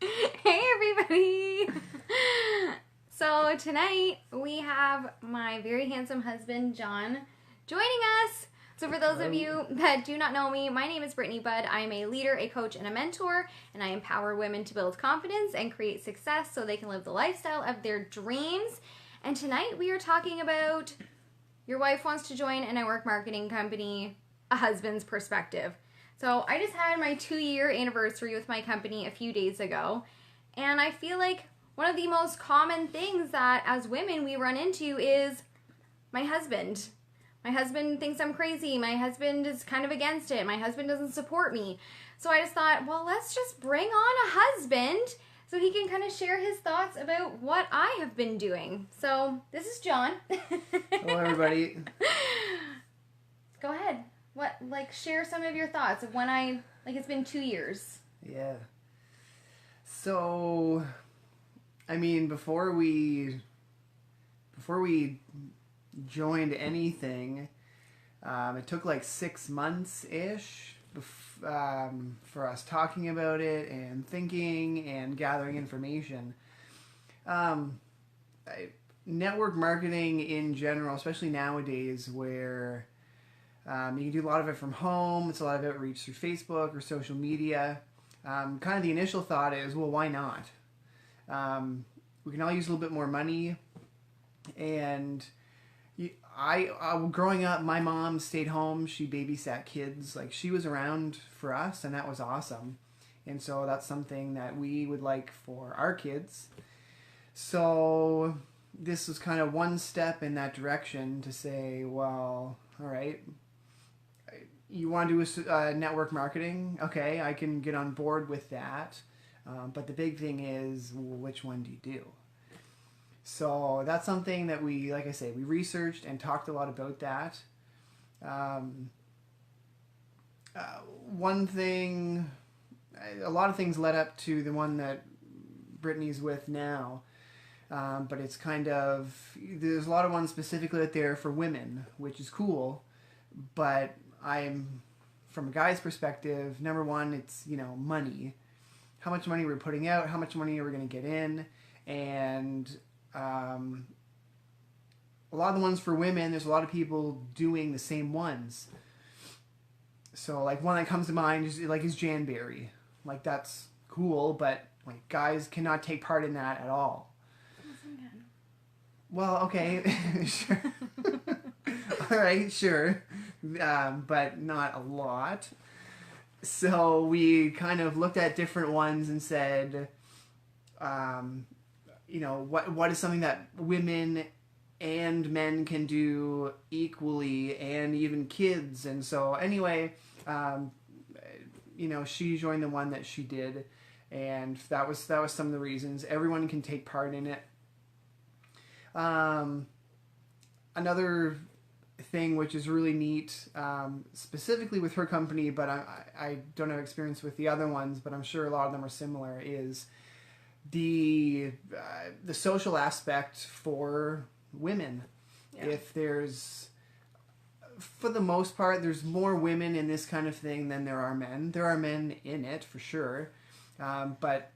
Hey everybody! So tonight we have my very handsome husband John joining us. So for those of you that do not know me, my name is Brittany Budd. I am a leader, a coach, and a mentor, and I empower women to build confidence and create success so they can live the lifestyle of their dreams. And tonight we are talking about your wife wants to join a network marketing company, a husband's perspective. So I just had my 2-year anniversary with my company a few days ago, and I feel like one of the most common things that as women we run into is my husband. My husband thinks I'm crazy. My husband is kind of against it. My husband doesn't support me. So I just thought, well, let's just bring on a husband so he can kind of share his thoughts about what I have been doing. So this is John. Hello, everybody. Go ahead. Share some of your thoughts of when it's been 2 years. Yeah. So, I mean, before we joined anything, it took like 6 months-ish for us talking about it and thinking and gathering information. Network marketing in general, especially nowadays where you can do a lot of it from home. It's a lot of outreach through Facebook or social media. Kind of the initial thought is, well, why not? We can all use a little bit more money. And growing up, my mom stayed home. She babysat kids. Like, she was around for us, and that was awesome. And so that's something that we would like for our kids. So this was kind of one step in that direction to say, well, all right, you want to do network marketing? Okay, I can get on board with that. But the big thing is, well, which one do you do? So that's something that we, like I say, we researched and talked a lot about that. One thing, a lot of things led up to the one that Brittany's with now. But it's kind of, there's a lot of ones specifically out there for women, which is cool. But I'm, from a guy's perspective, number one, it's, money. How much money we're putting out, how much money are we going to get in, and a lot of the ones for women, there's a lot of people doing the same ones. So, like, one that comes to mind is Janberry. Like, that's cool, but, like, guys cannot take part in that at all. Well, okay, sure. All right, sure. But not a lot. So we kind of looked at different ones and said, what is something that women and men can do equally, and even kids. And so anyway, she joined the one that she did, and that was some of the reasons. Everyone can take part in it. Another thing which is really neat, specifically with her company, but I don't have experience with the other ones, but I'm sure a lot of them are similar, is the social aspect for women. Yeah. If there's, for the most part, there's more women in this kind of thing than there are men. There are men in it, for sure. But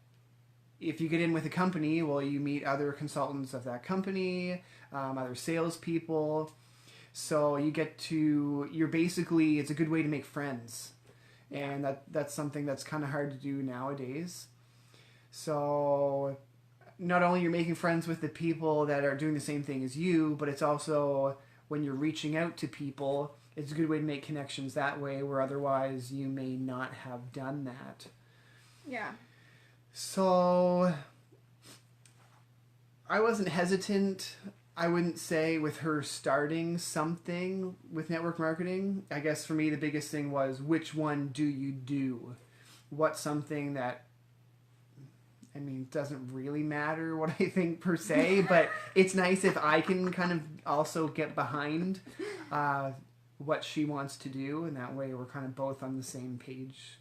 if you get in with a company, well, you meet other consultants of that company, other salespeople. So you're basically, it's a good way to make friends. And that's something that's kind of hard to do nowadays. So not only you're making friends with the people that are doing the same thing as you, but it's also when you're reaching out to people, it's a good way to make connections that way, where otherwise you may not have done that. Yeah. So I wasn't hesitant, I wouldn't say, with her starting something with network marketing. I guess for me the biggest thing was, which one do you do? What's something that, I mean, it doesn't really matter what I think per se, but it's nice if I can kind of also get behind what she wants to do, and that way we're kind of both on the same page.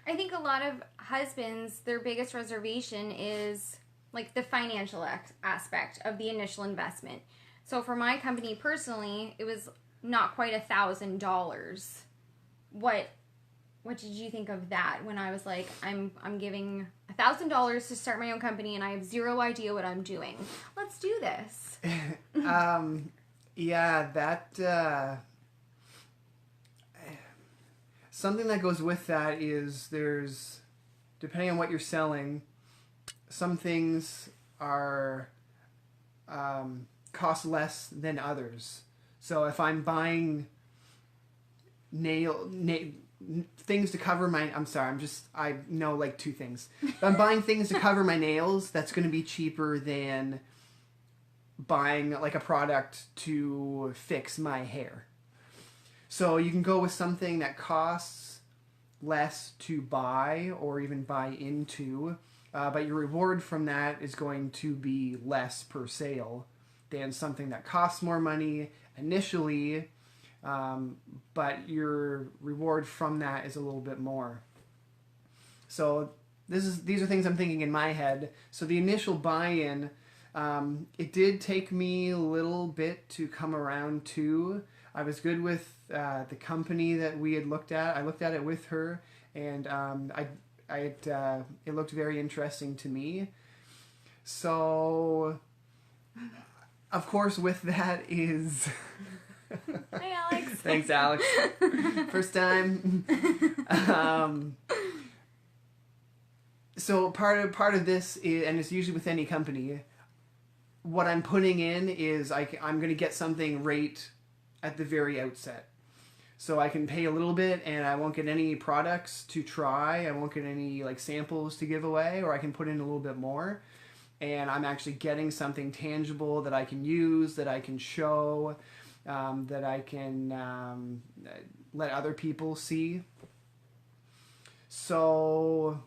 I think a lot of husbands, their biggest reservation is like the financial aspect of the initial investment. So for my company personally, it was not quite $1,000. What what did you think of that when I was like, I'm giving $1,000 to start my own company and I have zero idea what I'm doing. Let's do this. Yeah, that something that goes with that is there's, depending on what you're selling, some things are cost less than others. So if I'm buying things to cover my, I know like two things. If I'm buying things to cover my nails, that's going to be cheaper than buying like a product to fix my hair. So you can go with something that costs less to buy or even buy into, but your reward from that is going to be less per sale than something that costs more money initially, but your reward from that is a little bit more. So these are things I'm thinking in my head. So the initial buy-in, it did take me a little bit to come around to. I was good with the company that we had looked at. I looked at it with her, and it looked very interesting to me. So, of course, with that is... Hey, Alex. Thanks, Alex. First time. So part of this is, and it's usually with any company, what I'm putting in is I'm going to get something right at the very outset. So I can pay a little bit and I won't get any products to try. I won't get any like samples to give away, or I can put in a little bit more. And I'm actually getting something tangible that I can use, that I can show, that I can let other people see. So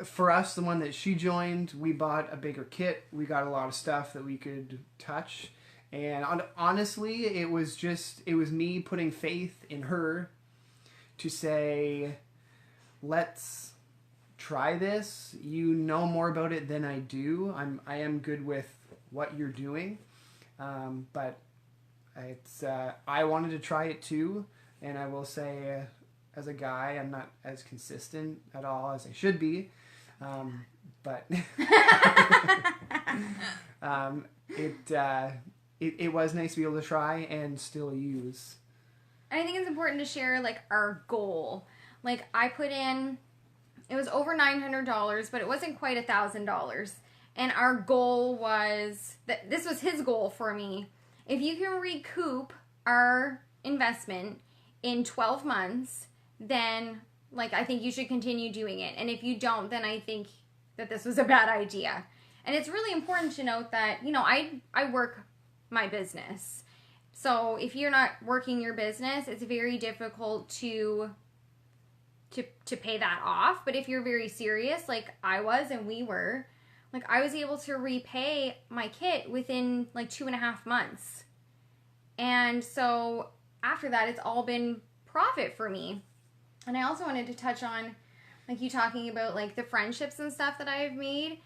for us, the one that she joined, we bought a bigger kit. We got a lot of stuff that we could touch. And honestly, it was me putting faith in her to say, let's try this. You know more about it than I do. I am good with what you're doing. But I wanted to try it too. And I will say, as a guy, I'm not as consistent at all as I should be. But it was nice to be able to try and still use. I think it's important to share like our goal. Like I put in, it was over $900, but it wasn't quite $1,000. And our goal was that this was his goal for me. If you can recoup our investment in 12 months, then like I think you should continue doing it. And if you don't, then I think that this was a bad idea. And it's really important to note that, you know, I work my business. So if you're not working your business, it's very difficult to pay that off. But if you're very serious, like I was and we were, like I was able to repay my kit within like 2.5 months. And so after that, it's all been profit for me. And I also wanted to touch on, like you talking about like the friendships and stuff that I've made.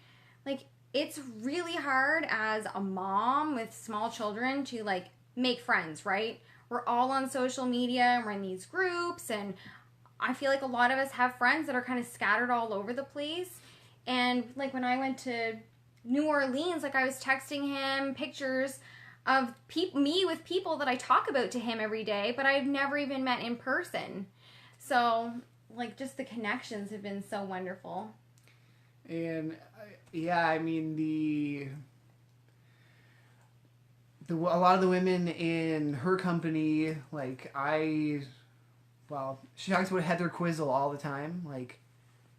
Like it's really hard as a mom with small children to like make friends, right? We're all on social media and we're in these groups, and I feel like a lot of us have friends that are kind of scattered all over the place. And like when I went to New Orleans, like I was texting him pictures of me with people that I talk about to him every day, but I've never even met in person. So like just the connections have been so wonderful. And yeah, I mean a lot of the women in her company, like she talks about Heather Quizzle all the time. Like,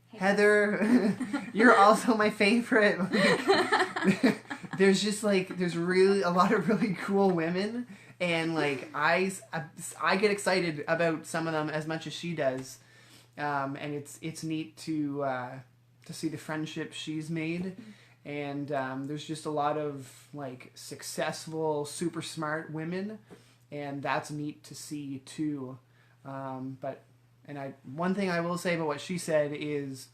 hey, Heather, you're also my favorite. Like, there's really a lot of really cool women, and like I get excited about some of them as much as she does, and it's neat to see the friendships she's made. And there's just a lot of like successful, super smart women, and that's neat to see too. One thing I will say about what she said is,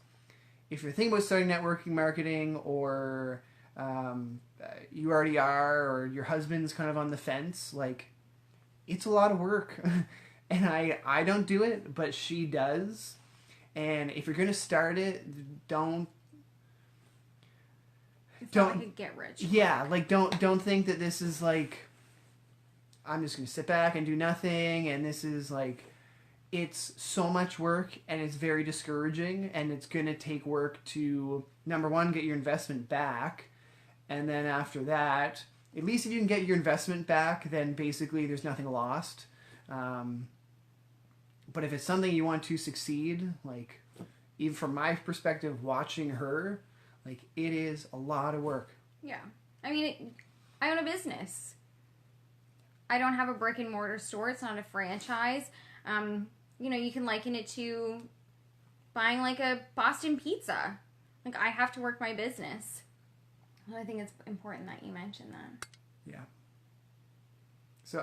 if you're thinking about starting networking marketing, or you already are, or your husband's kind of on the fence, like it's a lot of work, and I don't do it, but she does. And if you're going to start it, It's not like a get rich. Yeah, like don't think that this is like I'm just going to sit back and do nothing, and this is like it's so much work, and it's very discouraging, and it's going to take work to, number one, get your investment back, and then after that, at least if you can get your investment back, then basically there's nothing lost. But if it's something you want to succeed, like even from my perspective, watching her, like it is a lot of work. Yeah. I mean, I own a business. I don't have a brick and mortar store. It's not a franchise. You can liken it to buying like a Boston pizza. Like I have to work my business. I think it's important that you mention that. Yeah. So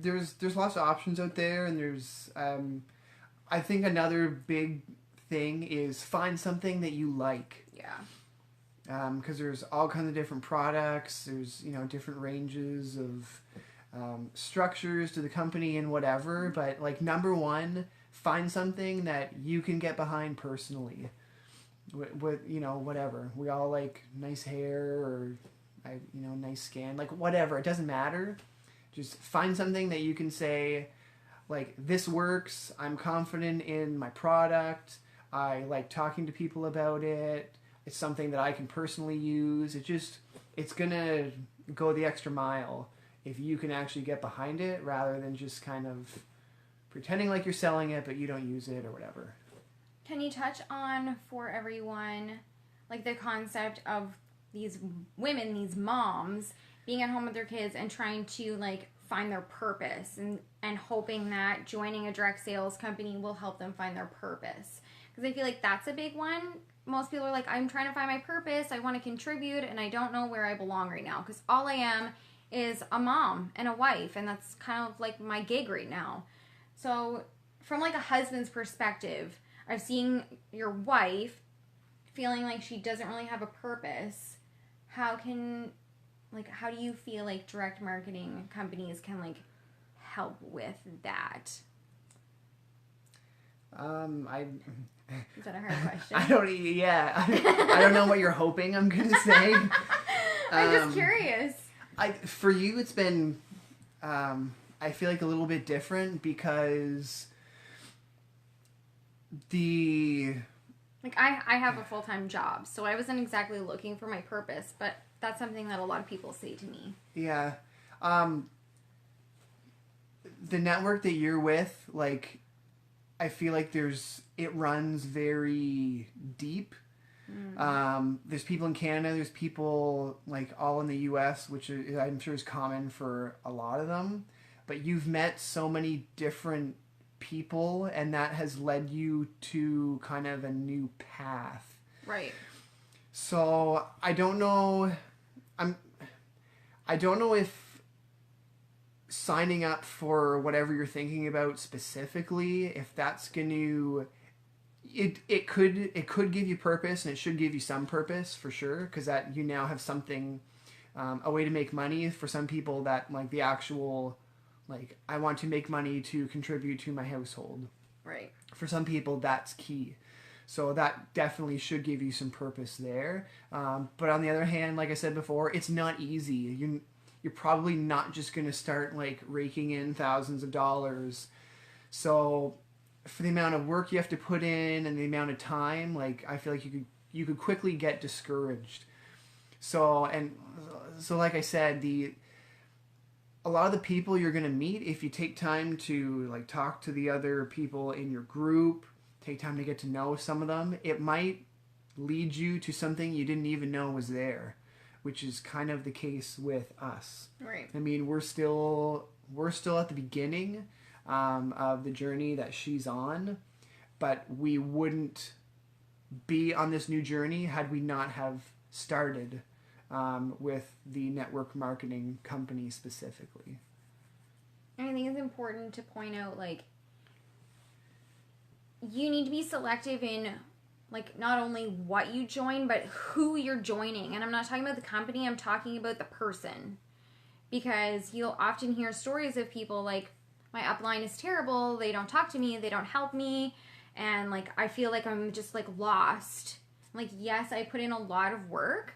there's lots of options out there, and there's I think another big thing is find something that you like. Yeah. Because there's all kinds of different products. There's different ranges of structures to the company and whatever. But like number one, find something that you can get behind personally. With whatever, we all like nice hair or nice skin, like whatever, it doesn't matter. Just find something that you can say like, this works, I'm confident in my product, I like talking to people about it, it's something that I can personally use. It's gonna go the extra mile if you can actually get behind it rather than just kind of pretending like you're selling it but you don't use it or whatever. Can you touch on, for everyone, like the concept of these women, these moms, being at home with their kids and trying to like find their purpose and hoping that joining a direct sales company will help them find their purpose? Because I feel like that's a big one. Most people are like, I'm trying to find my purpose, I want to contribute, and I don't know where I belong right now because all I am is a mom and a wife, and that's kind of like my gig right now. So from like a husband's perspective, I've seen your wife feeling like she doesn't really have a purpose. How do you feel like direct marketing companies can like help with that? Is that a hard question? I don't know what you're hoping I'm gonna say. I'm just curious. For you, it's been, I feel like a little bit different because I have a full-time job, so I wasn't exactly looking for my purpose, but that's something that a lot of people say to me. Yeah. The network that you're with, like, I feel like it runs very deep. There's people in Canada, there's people like all in the US, which I'm sure is common for a lot of them, but you've met so many different people and that has led you to kind of a new path. Right. So I don't know if signing up for whatever you're thinking about specifically, if that's going to it could give you purpose, and it should give you some purpose for sure, because that you now have something, a way to make money. For some people, that like the actual, like, I want to make money to contribute to my household. Right. For some people, that's key. So that definitely should give you some purpose there. But on the other hand, like I said before, it's not easy. You're probably not just going to start like raking in thousands of dollars. So for the amount of work you have to put in and the amount of time, like, I feel like you could quickly get discouraged. So like I said, a lot of the people you're going to meet, if you take time to like talk to the other people in your group, take time to get to know some of them, it might lead you to something you didn't even know was there, which is kind of the case with us. Right. I mean, we're still at the beginning of the journey that she's on, but we wouldn't be on this new journey had we not have started with the network marketing company specifically. I think it's important to point out, like, you need to be selective in, like, not only what you join, but who you're joining. And I'm not talking about the company, I'm talking about the person. Because you'll often hear stories of people like, my upline is terrible, they don't talk to me, they don't help me, and like I feel like I'm just like lost. Like, yes, I put in a lot of work,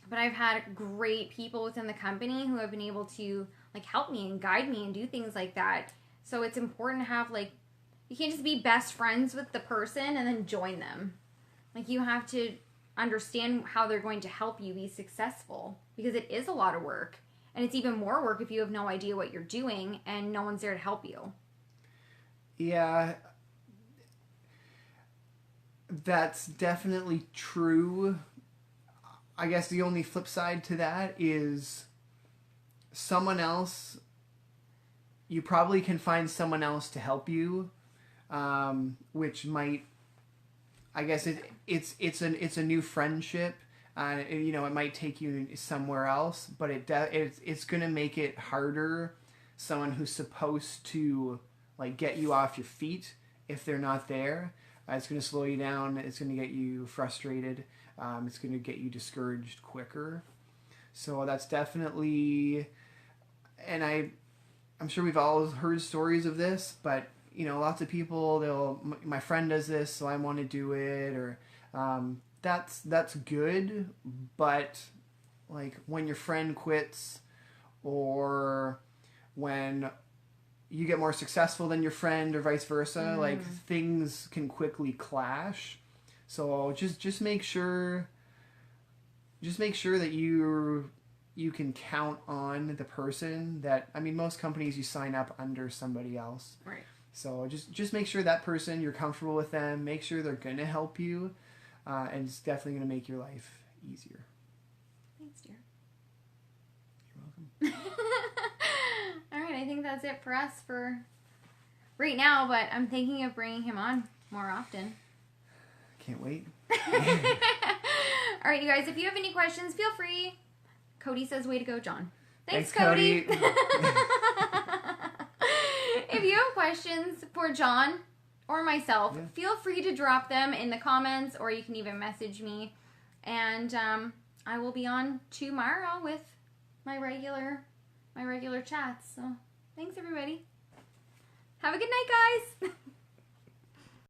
but I've had great people within the company who have been able to like help me and guide me and do things like that. So it's important to have like, you can't just be best friends with the person and then join them. Like, you have to understand how they're going to help you be successful, because it is a lot of work. And it's even more work if you have no idea what you're doing and no one's there to help you. Yeah, that's definitely true. I guess the only flip side to that is someone else, you probably can find someone else to help you, which might, I guess it's a new friendship. You know, it might take you somewhere else, but it's gonna make it harder. Someone who's supposed to like get you off your feet, if they're not there, it's gonna slow you down. It's gonna get you frustrated. It's gonna get you discouraged quicker. So that's definitely, and I'm sure we've all heard stories of this, but you know, lots of people, my friend does this, so I want to do it, or that's good, but like when your friend quits, or when you get more successful than your friend, or vice versa, like things can quickly clash. So just make sure that you can count on the person that, I mean, most companies you sign up under somebody else. Right. So just make sure that person, you're comfortable with them. Make sure they're going to help you. And it's definitely going to make your life easier. Thanks, dear. You're welcome. All right, I think that's it for us for right now, but I'm thinking of bringing him on more often. Can't wait. All right, you guys, if you have any questions, feel free. Cody says, way to go, John. Thanks, Cody. If you have questions for John or myself, feel free to drop them in the comments, or you can even message me. And I will be on tomorrow with my regular chats. So thanks, everybody. Have a good night, guys.